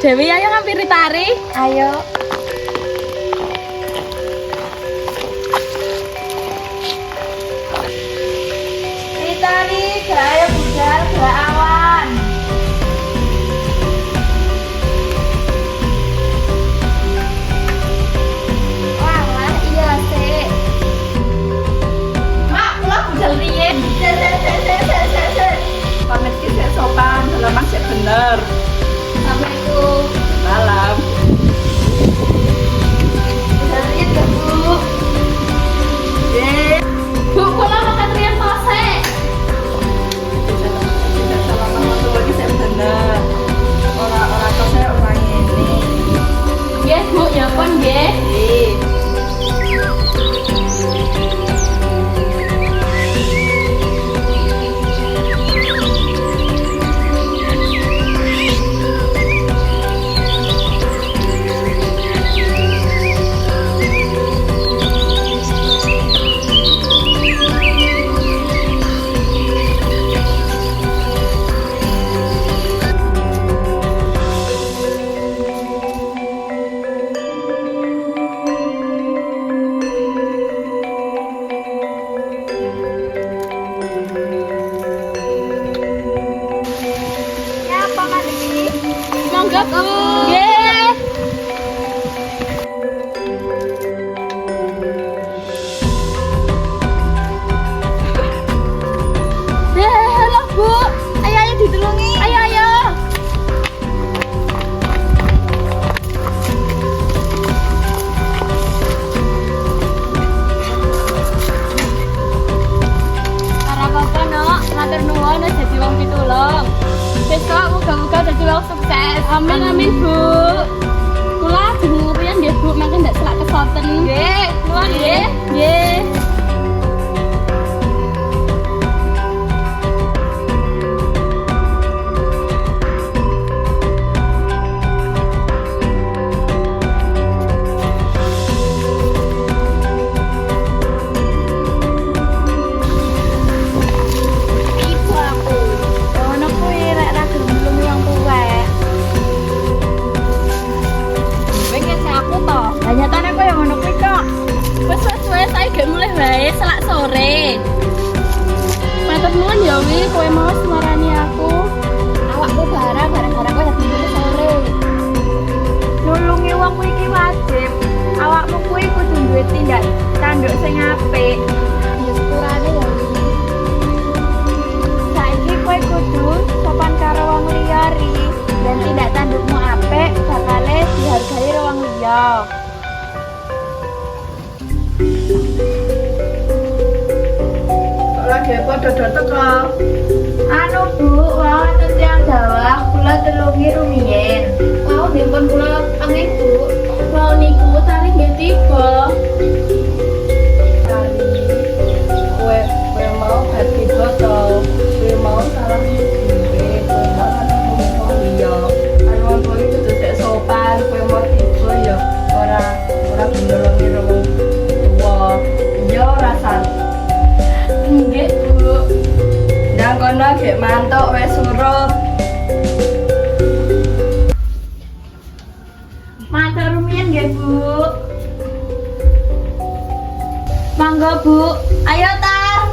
Dewi, ayo ngampiri Tari. Ayo. Tari, gerak ayo budal, gerak awan. Wah, iya sih. Mak, pulang budal riyen. Pamit ki sik sopan, selamat sik bener. Assalamualaikum. Salam. Budal riyen ya, Bu. Bu, kula makan riyen tose. Selamat motor ki sik bener. Ora tose ora ngene. Nggih, Bu, ya pun nggih. Ya, apa Mandeki? Monggo, Bu. Nggih. Halo, Bu. Ayo ayo ditulungi. Ayo, ayo. Ora apa-apa, Nok. Matur nuwun wis dadi wong pitulung. Besok muga-muga dadi wong sukses. Amin, amin, Bu. Kula jeneng riyen nggih, Bu, mangke ndak selak kesoten. Nggih, nuwun nggih. Nggih. Ibu aku. Ono kuwi rek ra gelem yang tuwek. Pengen saya aku toh. Lah nyatane koyo ngono kuwi kok. Wes saya gak mulai wae selak sore. Matur nuwun ya wi kowe mau semarani aku. Awakku barang gara-gara kowe dadi mulai sore. Nulungi wong kuwi iki wajib. Awakmu kuwi kudu duwe tindak tanduk sing apik. Ya sepurane ya wi. Saiki kowe kudu sopan karo wong liya ri. Dan tindak tandukmu apik bakale dihargai karo wong liya. Kok lagi padha teko? Anu Bu, wau enten tiyang dawah kula telungi rumiyin. Mau dipun kula angin Bu. Mau niku Tari nggih tiba. Kowe mau hati to, kowe mau salah dhewe, kowe mau ana wong liya. Anu kowe kudu sik sopan, kowe mau tiba ya ora gendolongi wong tuwa. Ya ora salah. Nggih Bu. Ndang kono gek mantuk wis surut. Matur rumiyin nggih Bu. Mangga Bu, ayo Tar.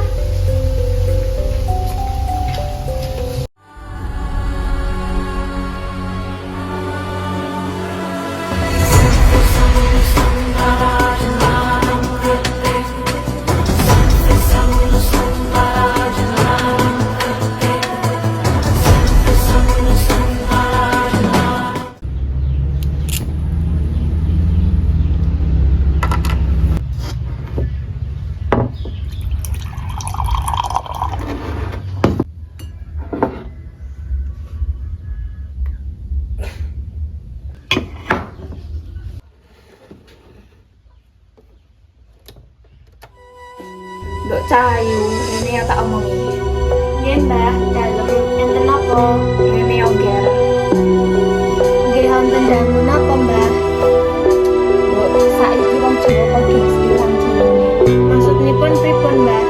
Nduk Cahayu, ini yang tak omongi. Nggih Mbah, dalem enten apa? Ini oger. Nggih wonten dangu napa Mbah? Nduk saiki wong Jawa kok ilang jenenge. Maksudipun pripun Mbah?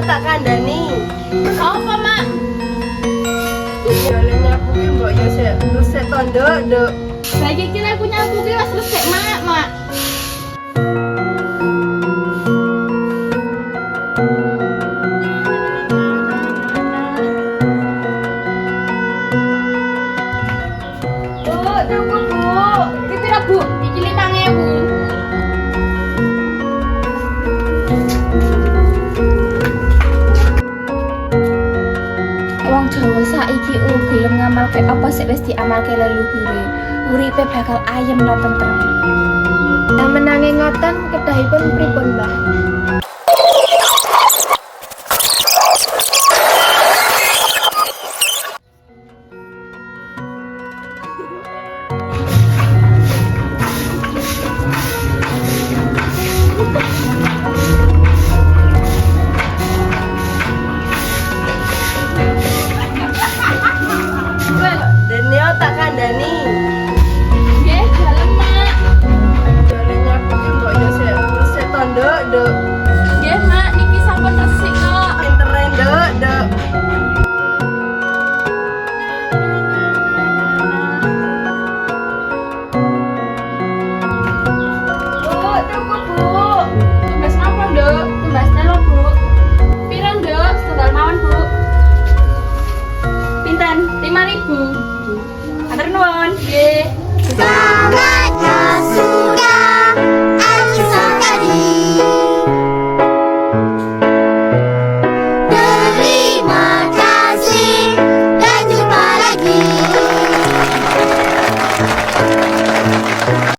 tak kandani. Apa, Mak? Jalan nyapu ki mbok yo sik resik to, Nduk. Lagi kira aku nyapu ki wis resik, Mak. Bu, tunggu, Bu. Iki pira, Bu? Iki 5.000. Wong Jawa saiki gelem ngamalke apa sik wis diamalke leluhure. Uripe bakal ayem lan tentrem. Lah menange ngoten kedahipun pripun, Mbah? Dene yo tak kandani. Nggih, dalem, Mak. Jalan nyapu ki mbok yo sik resik to, Nduk. Nggih, Mak, niki sampun resik kok. Pintere, Nduk. Bu, tunggu, Bu. Tumbas napa, Nduk? Tumbas telo, Bu. Pira, Nduk? Setunggal mawon, Bu. Pinten? 5.000. Matur nuwun. Nggih.